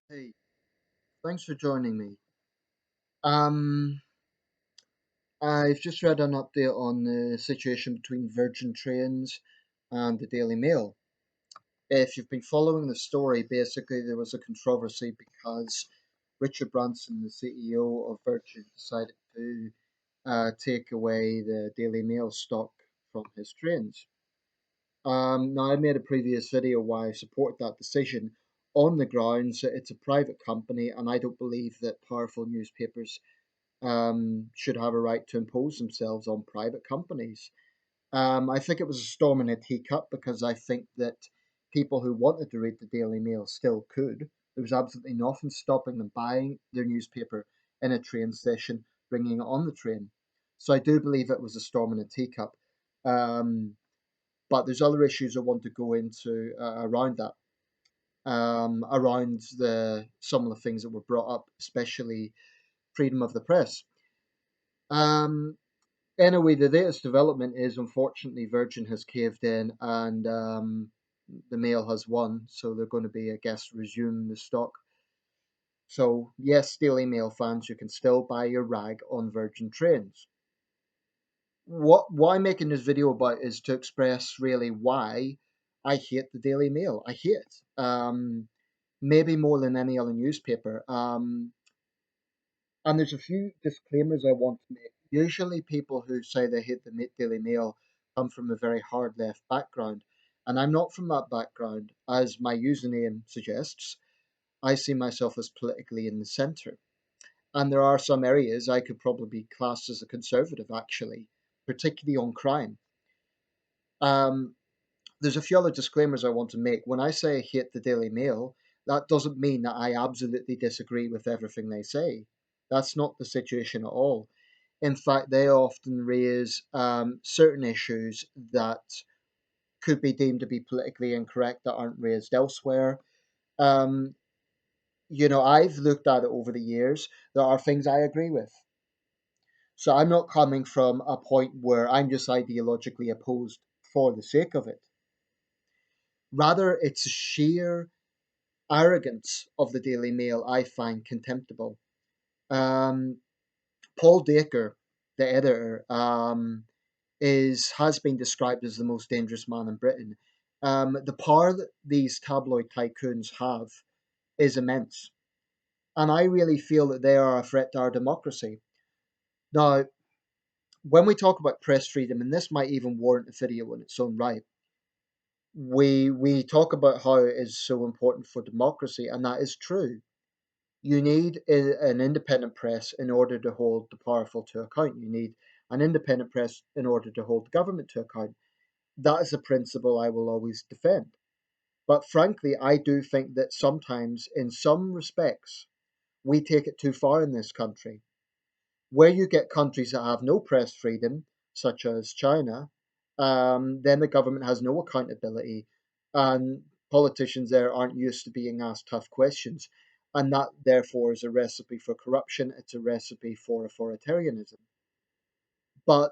Hey, thanks for joining me. Um, I've just read an update on the situation between Virgin Trains and the Daily Mail. If you've been following the story, basically there was a controversy because Richard Branson, the CEO of Virgin, decided to take away the Daily Mail stock from his trains. Now, I made a previous video why I support that decision on the grounds that it's a private company and I don't believe that powerful newspapers should have a right to impose themselves on private companies. I think it was a storm in a teacup because I think that people who wanted to read the Daily Mail still could. There was absolutely nothing stopping them buying their newspaper in a train station, bringing it on the train. So I do believe it was a storm in a teacup. Um, but there's other issues I want to go into around that, around the some of the things that were brought up, especially freedom of the press. Um, Anyway, the latest development is unfortunately Virgin has caved in and the Mail has won, so they're going to be, I guess, resume the stock. So yes, Daily Mail fans, you can still buy your rag on Virgin trains. What I'm making this video about is to express really why I hate the Daily Mail. I hate it. Maybe more than any other newspaper. And there's a few disclaimers I want to make. Usually, people who say they hate the Daily Mail come from a very hard left background. And I'm not from that background. As my username suggests, I see myself as politically in the centre. And there are some areas I could probably be classed as a conservative, actually, particularly on crime. Um, there's a few other disclaimers I want to make. When I say I hate the Daily Mail, that doesn't mean that I absolutely disagree with everything they say. That's not the situation at all. In fact, they often raise certain issues that could be deemed to be politically incorrect that aren't raised elsewhere. Um, I've looked at it over the years. There are things I agree with. So I'm not coming from a point where I'm just ideologically opposed for the sake of it. Rather, it's sheer arrogance of the Daily Mail I find contemptible. Um, Paul Dacre, the editor, is has been described as the most dangerous man in Britain. The power that these tabloid tycoons have is immense, and I really feel that they are a threat to our democracy. Now, when we talk about press freedom, and this might even warrant a video in its own right, we talk about how it is so important for democracy, and that is true. You need an independent press in order to hold the powerful to account. You need an independent press in order to hold the government to account. That is a principle I will always defend. But frankly, I do think that sometimes, in some respects, we take it too far in this country. Where you get countries that have no press freedom, such as China, then the government has no accountability, and politicians there aren't used to being asked tough questions. And that, therefore, is a recipe for corruption. It's a recipe for authoritarianism. But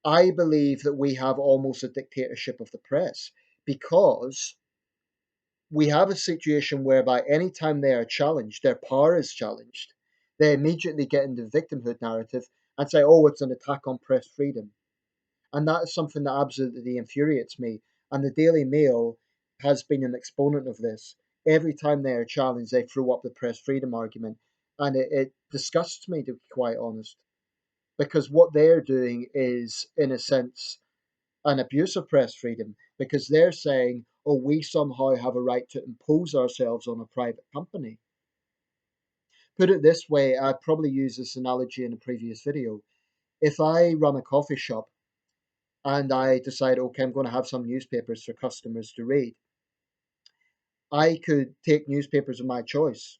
I believe that we have almost a dictatorship of the press because we have a situation whereby anytime they are challenged, their power is challenged, they immediately get into the victimhood narrative and say, oh, it's an attack on press freedom. And that is something that absolutely infuriates me. And the Daily Mail has been an exponent of this. Every time they are challenged, they throw up the press freedom argument. And it disgusts me, to be quite honest, because what they're doing is, in a sense, an abuse of press freedom because they're saying, oh, we somehow have a right to impose ourselves on a private company. Put it this way, I probably used this analogy in a previous video. If I run a coffee shop and I decide, okay, I'm going to have some newspapers for customers to read, I could take newspapers of my choice.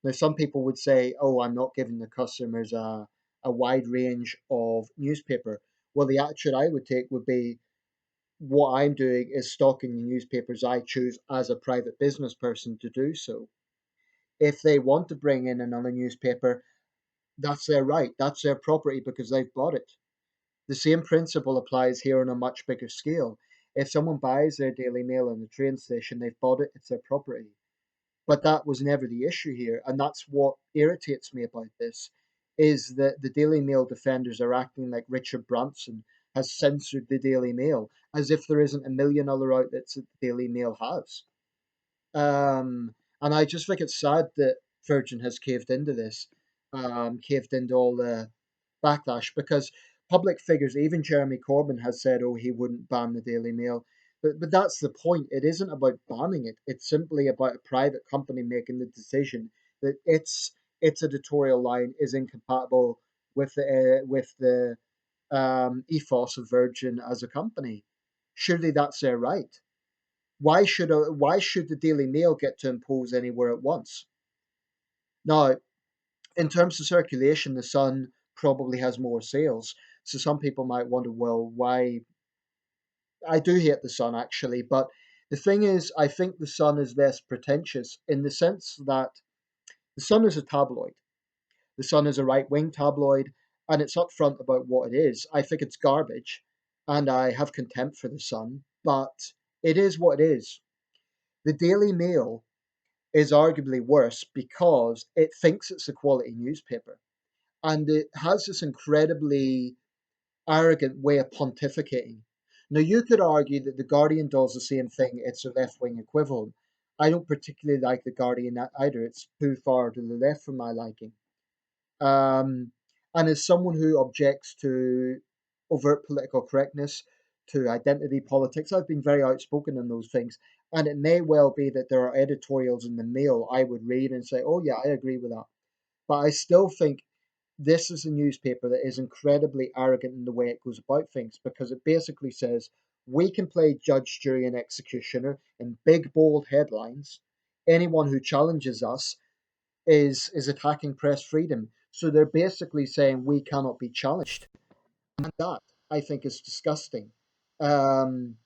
Now, some people would say, oh, I'm not giving the customers a wide range of newspaper. Well, the action I would take would be what I'm doing is stocking the newspapers I choose as a private business person to do so. If they want to bring in another newspaper, that's their right. That's their property because they've bought it. The same principle applies here on a much bigger scale. If someone buys their Daily Mail in the train station, they've bought it, it's their property. But that was never the issue here, and that's what irritates me about this, is that the Daily Mail defenders are acting like Richard Branson has censored the Daily Mail, as if there isn't a million other outlets that the Daily Mail has. And I just think it's sad that Virgin has caved into this, caved into all the backlash, because public figures, even Jeremy Corbyn, has said, "Oh, he wouldn't ban the Daily Mail." But that's the point. It isn't about banning it. It's simply about a private company making the decision that its editorial line is incompatible with the ethos of Virgin as a company. Surely that's their right. Why should the Daily Mail get to impose anywhere it wants? Now, in terms of circulation, the Sun probably has more sales. So some people might wonder, well, why? I do hate the Sun actually, but the thing is, I think the Sun is less pretentious in the sense that the Sun is a tabloid. The Sun is a right wing tabloid, and it's upfront about what it is. I think it's garbage, and I have contempt for the Sun, but it is what it is. The Daily Mail is arguably worse because it thinks it's a quality newspaper, and it has this incredibly arrogant way of pontificating. Now, you could argue that The Guardian does the same thing, it's a left wing equivalent. I don't particularly like The Guardian either, it's too far to the left for my liking. Um, and as someone who objects to overt political correctness, to identity politics, I've been very outspoken on those things. And it may well be that there are editorials in the Mail I would read and say, oh, yeah, I agree with that. But I still think this is a newspaper that is incredibly arrogant in the way it goes about things, because it basically says we can play judge, jury, and executioner in big, bold headlines. Anyone who challenges us is attacking press freedom. So they're basically saying we cannot be challenged. And that, I think, is disgusting. Um,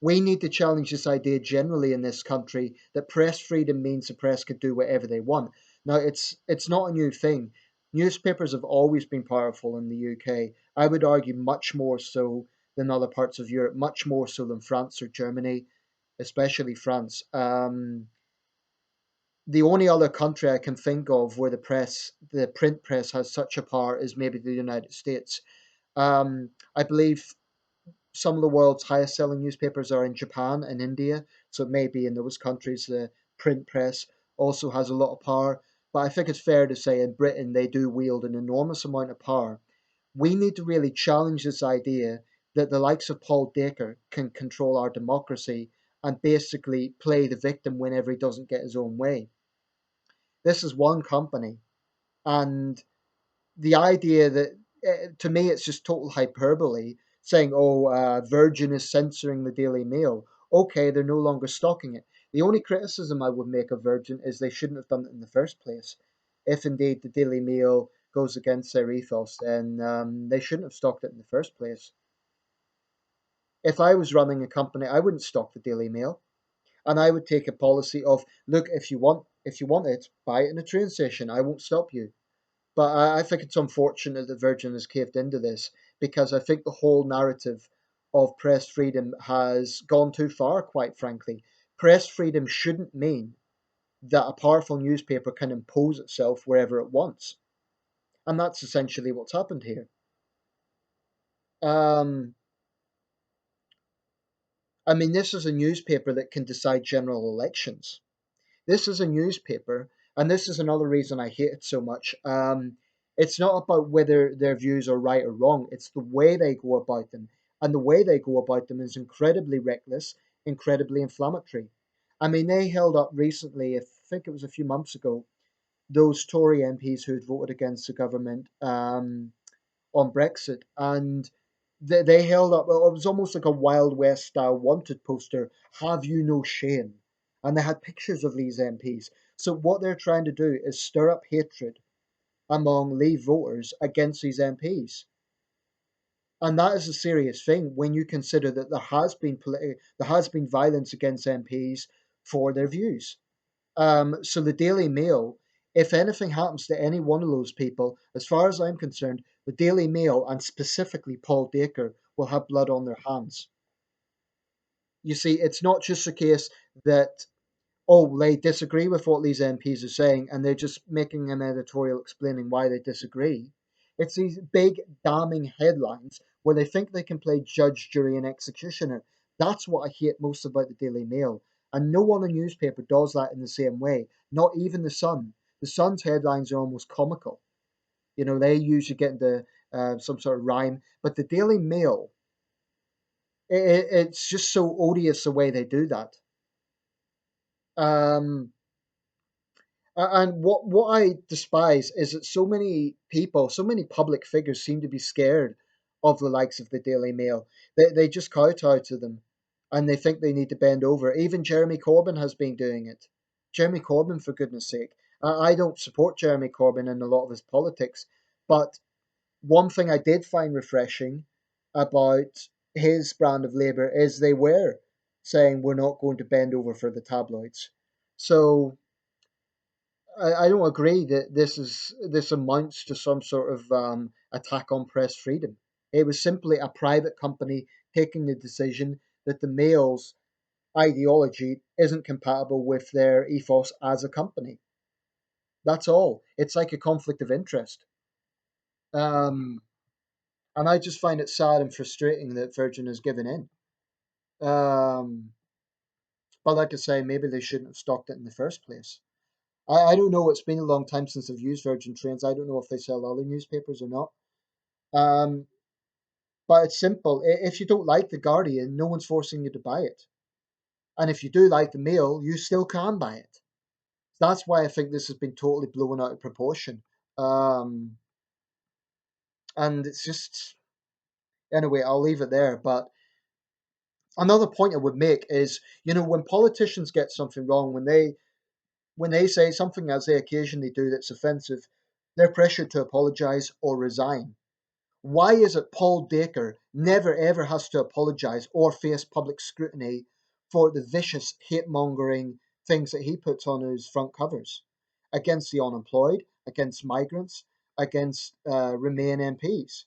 we need to challenge this idea generally in this country that press freedom means the press can do whatever they want. Now, it's not a new thing. Newspapers have always been powerful in the UK. I would argue much more so than other parts of Europe, much more so than France or Germany, especially France. The only other country I can think of where the print press has such a power is maybe the United States. I believe some of the world's highest selling newspapers are in Japan and India, so maybe in those countries the print press also has a lot of power. But I think it's fair to say in Britain they do wield an enormous amount of power. We need to really challenge this idea that the likes of Paul Dacre can control our democracy and basically play the victim whenever he doesn't get his own way. This is one company, and the idea that to me it's just total hyperbole saying, oh, Virgin is censoring the Daily Mail. Okay, they're no longer stocking it. The only criticism I would make of Virgin is they shouldn't have done it in the first place. If indeed the Daily Mail goes against their ethos, then they shouldn't have stocked it in the first place. If I was running a company, I wouldn't stock the Daily Mail, and I would take a policy of, look, if you want it, buy it in a train station. I won't stop you. But I think it's unfortunate that Virgin has caved into this, because I think the whole narrative of press freedom has gone too far, quite frankly. Press freedom shouldn't mean that a powerful newspaper can impose itself wherever it wants. And that's essentially what's happened here. Um, I mean, this is a newspaper that can decide general elections. This is a newspaper, and this is another reason I hate it so much. It's not about whether their views are right or wrong, it's the way they go about them. And the way they go about them is incredibly reckless, incredibly inflammatory. I mean, they held up recently, I think it was a few months ago, those Tory MPs who had voted against the government on Brexit. And they held up, well, it was almost like a Wild West style wanted poster, have you no shame? And they had pictures of these MPs. So what they're trying to do is stir up hatred among Leave voters against these MPs. And that is a serious thing when you consider that there has been violence against MPs for their views. So the Daily Mail, if anything happens to any one of those people, as far as I'm concerned, the Daily Mail and specifically Paul Dacre will have blood on their hands. You see, it's not just a case that oh, they disagree with what these MPs are saying, and they're just making an editorial explaining why they disagree. It's these big, damning headlines where they think they can play judge, jury, and executioner. That's what I hate most about the Daily Mail. And no other newspaper does that in the same way, not even The Sun. The Sun's headlines are almost comical. You know, they usually get into some sort of rhyme, but the Daily Mail, it's just so odious the way they do that. Um, and what I despise is that so many people, so many public figures seem to be scared of the likes of the Daily Mail. They just kowtow to them, and they think they need to bend over. Even Jeremy Corbyn has been doing it. Jeremy Corbyn, for goodness sake. I don't support Jeremy Corbyn in a lot of his politics, but one thing I did find refreshing about his brand of Labour is they were saying we're not going to bend over for the tabloids. So I don't agree that this amounts to some sort of attack on press freedom. It was simply a private company taking the decision that the Mail's ideology isn't compatible with their ethos as a company. That's all. It's like a conflict of interest. Um, and I just find it sad and frustrating that Virgin has given in. Um, but like I say, maybe they shouldn't have stocked it in the first place. I don't know. It's been a long time since I've used Virgin Trains. I don't know if they sell other newspapers or not. Um, but it's simple. If you don't like the Guardian, no one's forcing you to buy it. And if you do like the Mail, you still can buy it. That's why I think this has been totally blown out of proportion. Um, and it's just anyway. I'll leave it there. But another point I would make is, when politicians get something wrong, when they say something as they occasionally do that's offensive, they're pressured to apologize or resign. Why is it Paul Dacre never ever has to apologise or face public scrutiny for the vicious hate mongering things that he puts on his front covers against the unemployed, against migrants, against Remain MPs?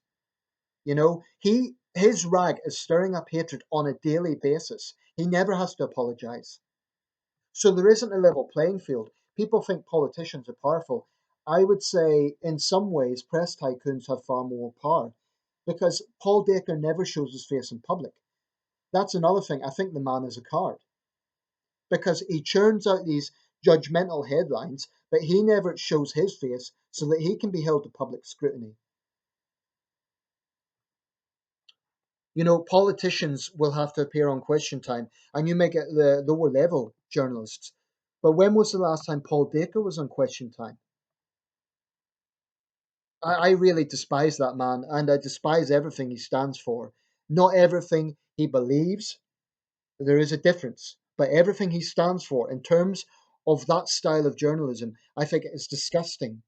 His rag is stirring up hatred on a daily basis. He never has to apologise. So there isn't a level playing field. People think politicians are powerful. I would say, in some ways, press tycoons have far more power because Paul Dacre never shows his face in public. That's another thing. I think the man is a card because he churns out these judgmental headlines, but he never shows his face so that he can be held to public scrutiny. Politicians will have to appear on Question Time, and you may get the lower level journalists. But when was the last time Paul Dacre was on Question Time? I really despise that man, and I despise everything he stands for. Not everything he believes, there is a difference, but everything he stands for in terms of that style of journalism, I think it is disgusting.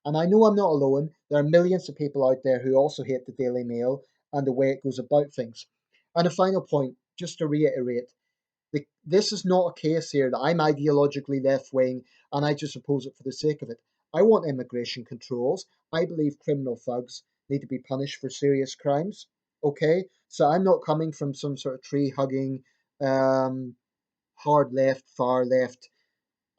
And I know I'm not alone. There are millions of people out there who also hate the Daily Mail and the way it goes about things. And a final point, just to reiterate, this is not a case here that I'm ideologically left wing and I just oppose it for the sake of it. I want immigration controls. I believe criminal thugs need to be punished for serious crimes. Okay, so I'm not coming from some sort of tree hugging, um, hard left, far left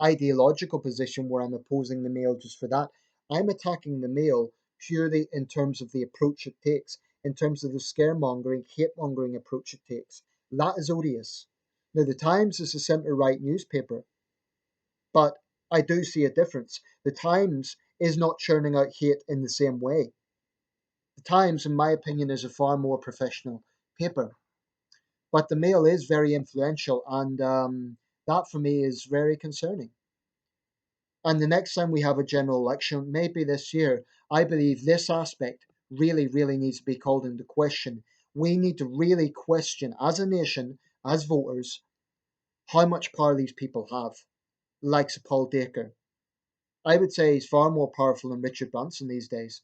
ideological position where I'm opposing the Mail just for that. I'm attacking the Mail purely in terms of the approach it takes, in terms of the scaremongering, hate mongering approach it takes. That is odious. Now, the Times is a centre right newspaper, but I do see a difference. The Times is not churning out hate in the same way. The Times, in my opinion, is a far more professional paper, but the Mail is very influential, and that for me is very concerning. And the next time we have a general election, maybe this year, I believe this aspect really, really needs to be called into question. We need to really question, as a nation, as voters, how much power these people have, like Paul Dacre. I would say he's far more powerful than Richard Branson these days.